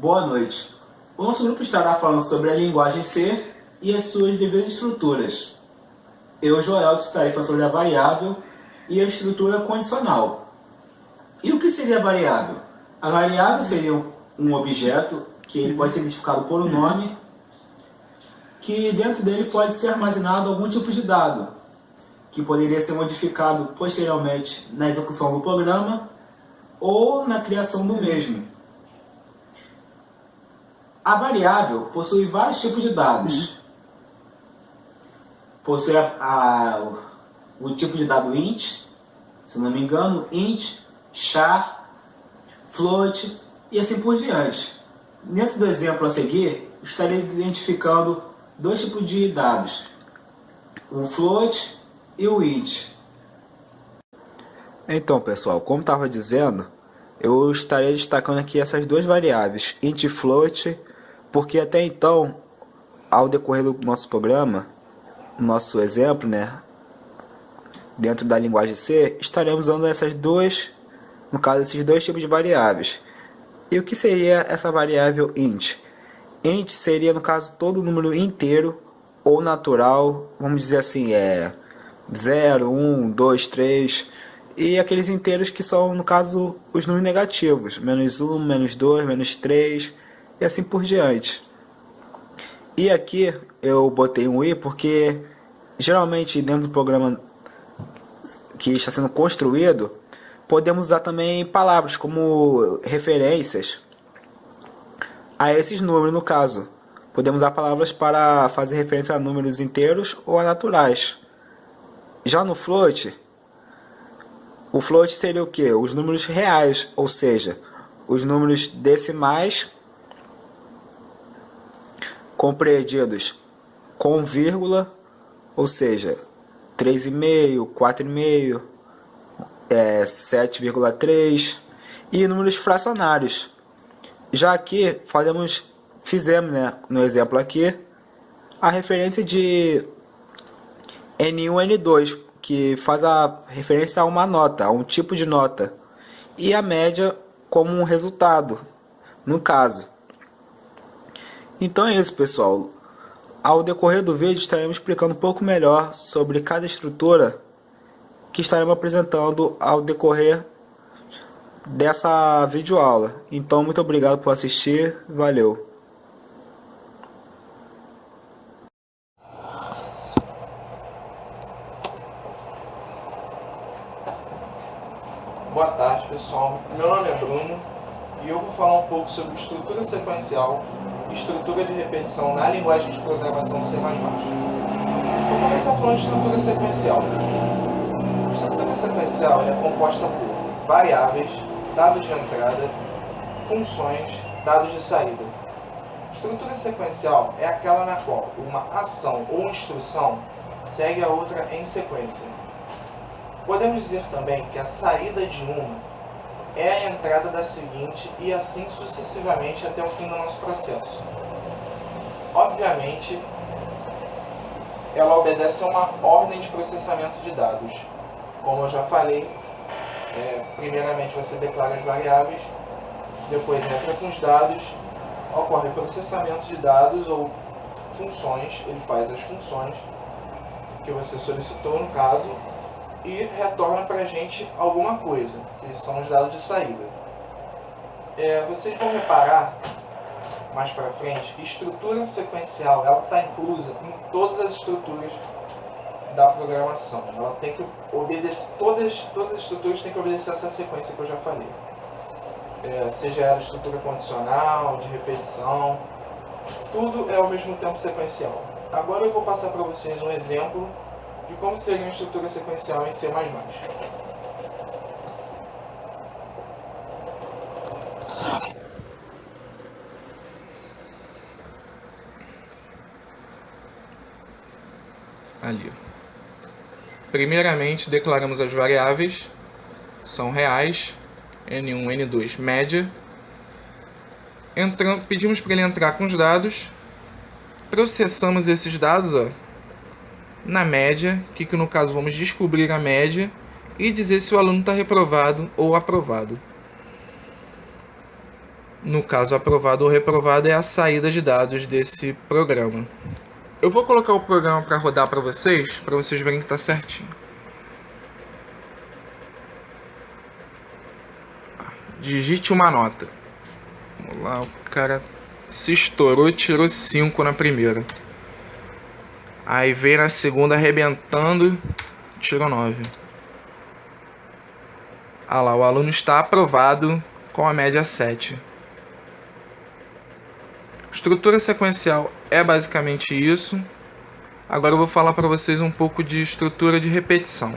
Boa noite. O nosso grupo estará falando sobre a linguagem C e as suas devidas estruturas. Eu, Joel, estarei falando sobre a variável e a estrutura condicional. E o que seria a variável? A variável seria um objeto que ele pode ser identificado por um nome, que dentro dele pode ser armazenado algum tipo de dado, que poderia ser modificado posteriormente na execução do programa ou na criação do mesmo. A variável possui vários tipos de dados. Possui o tipo de dado int, se não me engano, int, char, float e assim por diante. Dentro do exemplo a seguir, estarei identificando dois tipos de dados, o float e o int. Então, pessoal, como estava dizendo, eu estarei destacando aqui essas duas variáveis, int e float, porque até então, ao decorrer do nosso programa, nosso exemplo, dentro da linguagem C, estaremos usando essas duas, no caso, esses dois tipos de variáveis. E o que seria essa variável int? Int seria, no caso, todo número inteiro ou natural, vamos dizer assim, 0, 1, 2, 3, e aqueles inteiros que são, no caso, os números negativos, menos 1, menos 2, menos 3, e assim por diante. E aqui eu botei um i porque geralmente dentro do programa que está sendo construído, podemos usar também palavras como referências a esses números. No caso, podemos usar palavras para fazer referência a números inteiros ou a naturais. Já no float, o float seria o que? Os números reais, ou seja, os números decimais compreendidos com vírgula, ou seja, 3,5, 4,5, 7,3 e números fracionários. Já aqui fizemos, no exemplo aqui, a referência de N1 e N2, que faz a referência a uma nota, a um tipo de nota, e a média como um resultado, no caso. Então é isso, pessoal. Ao decorrer do vídeo estaremos explicando um pouco melhor sobre cada estrutura que estaremos apresentando ao decorrer dessa videoaula. Então, muito obrigado por assistir. Valeu! Boa tarde, pessoal. Meu nome é Bruno e eu vou falar um pouco sobre estrutura sequencial e estrutura de repetição na linguagem de programação C++. Vou começar falando de estrutura sequencial. A estrutura sequencial é composta por variáveis, dados de entrada, funções, dados de saída. Estrutura sequencial é aquela na qual uma ação ou instrução segue a outra em sequência. Podemos dizer também que a saída de uma é a entrada da seguinte e assim sucessivamente até o fim do nosso processo. Obviamente, ela obedece a uma ordem de processamento de dados. Como eu já falei, primeiramente você declara as variáveis, depois entra com os dados, ocorre o processamento de dados ou funções, ele faz as funções que você solicitou no caso, e retorna para a gente alguma coisa, que são os dados de saída. Vocês vão reparar, mais para frente, que estrutura sequencial está inclusa em todas as estruturas da programação. Ela tem que obedecer, todas as estruturas têm que obedecer essa sequência que eu já falei. Seja ela estrutura condicional, de repetição, tudo é ao mesmo tempo sequencial. Agora eu vou passar para vocês um exemplo de como seria uma estrutura sequencial em C++. Ali. Primeiramente, declaramos as variáveis, são reais, N1, N2, média. Pedimos para ele entrar com os dados, processamos esses dados, na média, que no caso vamos descobrir a média e dizer se o aluno está reprovado ou aprovado. No caso, aprovado ou reprovado é a saída de dados desse programa. Eu vou colocar o programa para rodar para vocês verem que está certinho. Digite uma nota. Vamos lá, o cara se estourou e tirou 5 na primeira. Aí veio na segunda arrebentando, tirou 9. Ah lá, o aluno está aprovado com a média 7. Estrutura sequencial é basicamente isso. Agora eu vou falar para vocês um pouco de estrutura de repetição.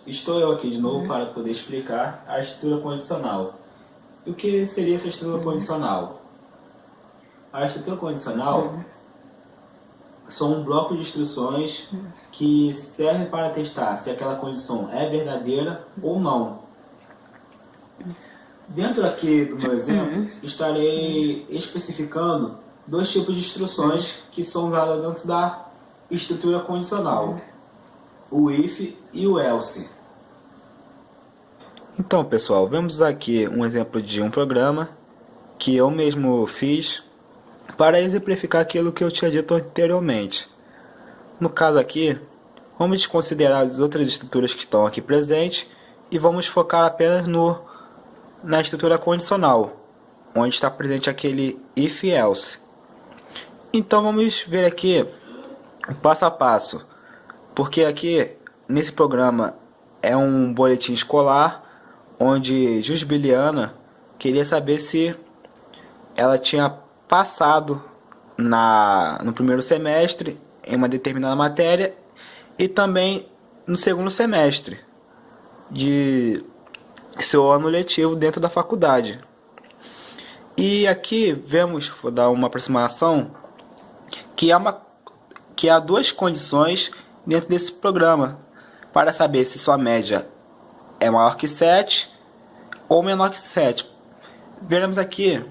Estou eu aqui de novo para poder explicar a estrutura condicional. E o que seria essa estrutura condicional? A estrutura condicional são um bloco de instruções que servem para testar se aquela condição é verdadeira ou não. Dentro aqui do meu exemplo, estarei especificando 2 tipos de instruções que são usadas dentro da estrutura condicional: o if e o else. Então, pessoal, vemos aqui um exemplo de um programa que eu mesmo fiz para exemplificar aquilo que eu tinha dito anteriormente. No caso aqui, vamos desconsiderar as outras estruturas que estão aqui presentes e vamos focar apenas na estrutura condicional, onde está presente aquele if e else. Então vamos ver aqui o passo a passo, porque aqui nesse programa é um boletim escolar onde Jusbiliana queria saber se ela tinha passado no primeiro semestre em uma determinada matéria e também no segundo semestre de seu ano letivo dentro da faculdade. E aqui vemos, vou dar uma aproximação, que há 2 condições dentro desse programa para saber se sua média é maior que 7 ou menor que 7. Veremos aqui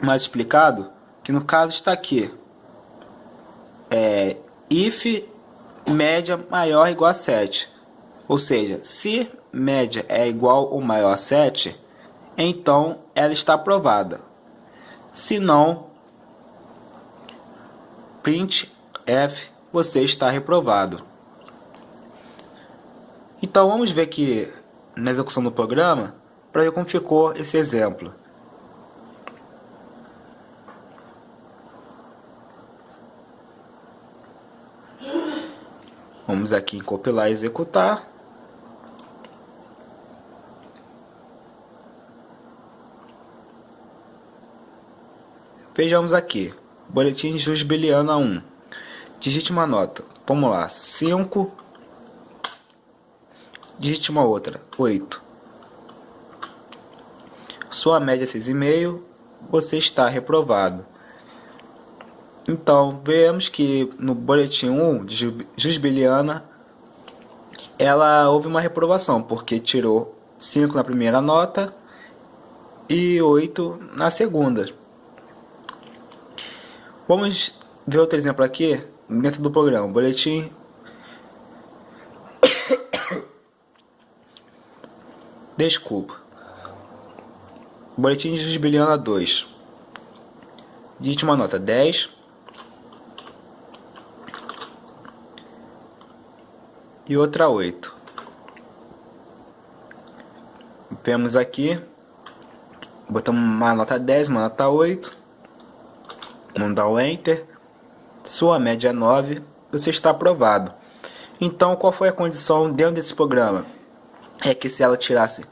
mais explicado que no caso está aqui if média maior ou igual a 7, ou seja, se média é igual ou maior a 7, então ela está aprovada. Se não, print f, você está reprovado. Então vamos ver aqui na execução do programa para ver como ficou esse exemplo. Vamos aqui em compilar e executar. Vejamos aqui, boletim Jusbiliana 1. Digite uma nota. Vamos lá, 5. Digite uma outra, 8. Sua média é 6,5. Você está reprovado. Então, vemos que no boletim 1 de Jusbiliana, houve uma reprovação, porque tirou 5 na primeira nota e 8 na segunda. Vamos ver outro exemplo aqui dentro do programa. Boletim Boletim de Jusbiliana 2. Digite uma nota 10. E outra 8. Vemos aqui. Botamos uma nota 10, uma nota 8. Vamos dar o Enter. Sua média é 9. Você está aprovado. Então, qual foi a condição dentro desse programa? É que se ela tirasse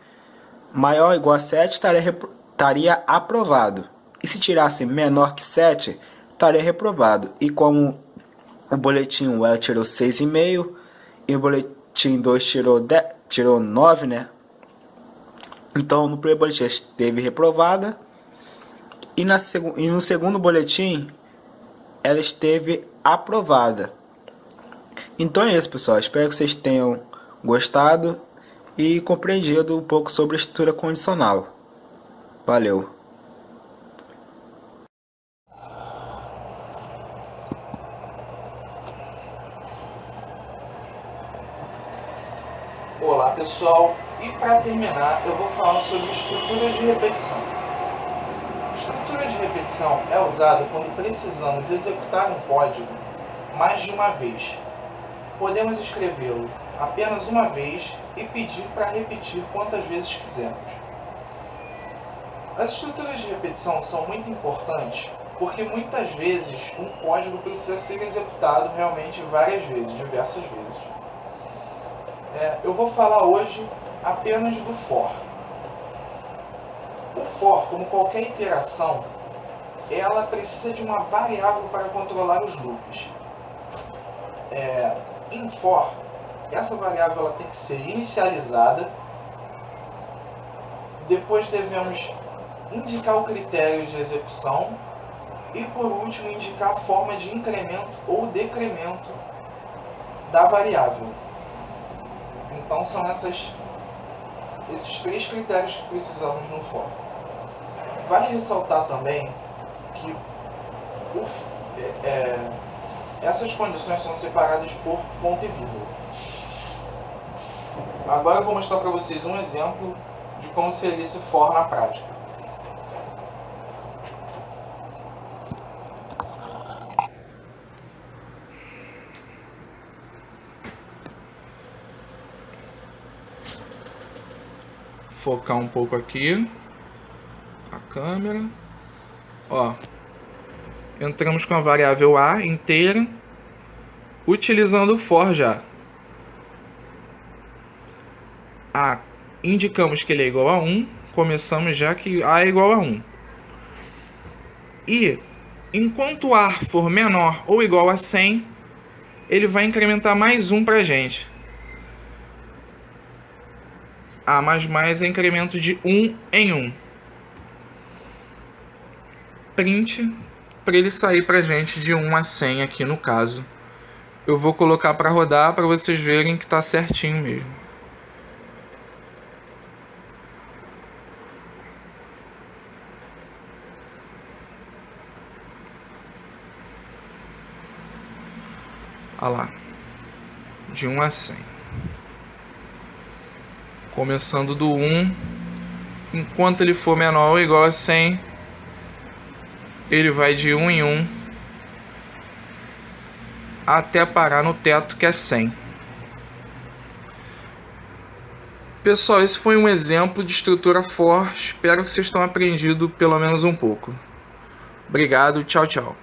maior ou igual a 7, estaria aprovado. E se tirasse menor que 7, estaria reprovado. E como o boletim 1 ela tirou 6,5 e o boletim 2 tirou 9, né? Então no primeiro boletim ela esteve reprovada e no segundo boletim ela esteve aprovada. Então é isso, pessoal. Espero que vocês tenham gostado e compreendido um pouco sobre a estrutura condicional. Valeu! Olá pessoal, e para terminar, eu vou falar sobre estruturas de repetição. Estrutura de repetição é usada quando precisamos executar um código mais de uma vez. Podemos escrevê-lo apenas uma vez e pedir para repetir quantas vezes quisermos. As estruturas de repetição são muito importantes porque muitas vezes um código precisa ser executado realmente várias vezes, diversas vezes. Eu vou falar hoje apenas do for. O for, como qualquer iteração, ela precisa de uma variável para controlar os loops. Em for, essa variável ela tem que ser inicializada, depois devemos indicar o critério de execução e, por último, indicar a forma de incremento ou decremento da variável. Então, são esses 3 critérios que precisamos no for. Vale ressaltar também que essas condições são separadas por ponto e vírgula. Agora eu vou mostrar para vocês um exemplo de como seria esse for na prática. Focar um pouco aqui a câmera. Entramos com a variável a inteira, utilizando o for já. A indicamos que ele é igual a 1, começamos já que a é igual a 1. E enquanto a for menor ou igual a 100, ele vai incrementar mais 1 para a gente. A mais é incremento de 1 em 1. Print para ele sair para a gente de 1 a 100 aqui no caso. Eu vou colocar para rodar para vocês verem que está certinho mesmo. Olha lá, de 1 a 100. Começando do 1, enquanto ele for menor ou igual a 100, ele vai de 1 em 1 até parar no teto que é 100. Pessoal, esse foi um exemplo de estrutura for. Espero que vocês tenham aprendido pelo menos um pouco. Obrigado, tchau, tchau.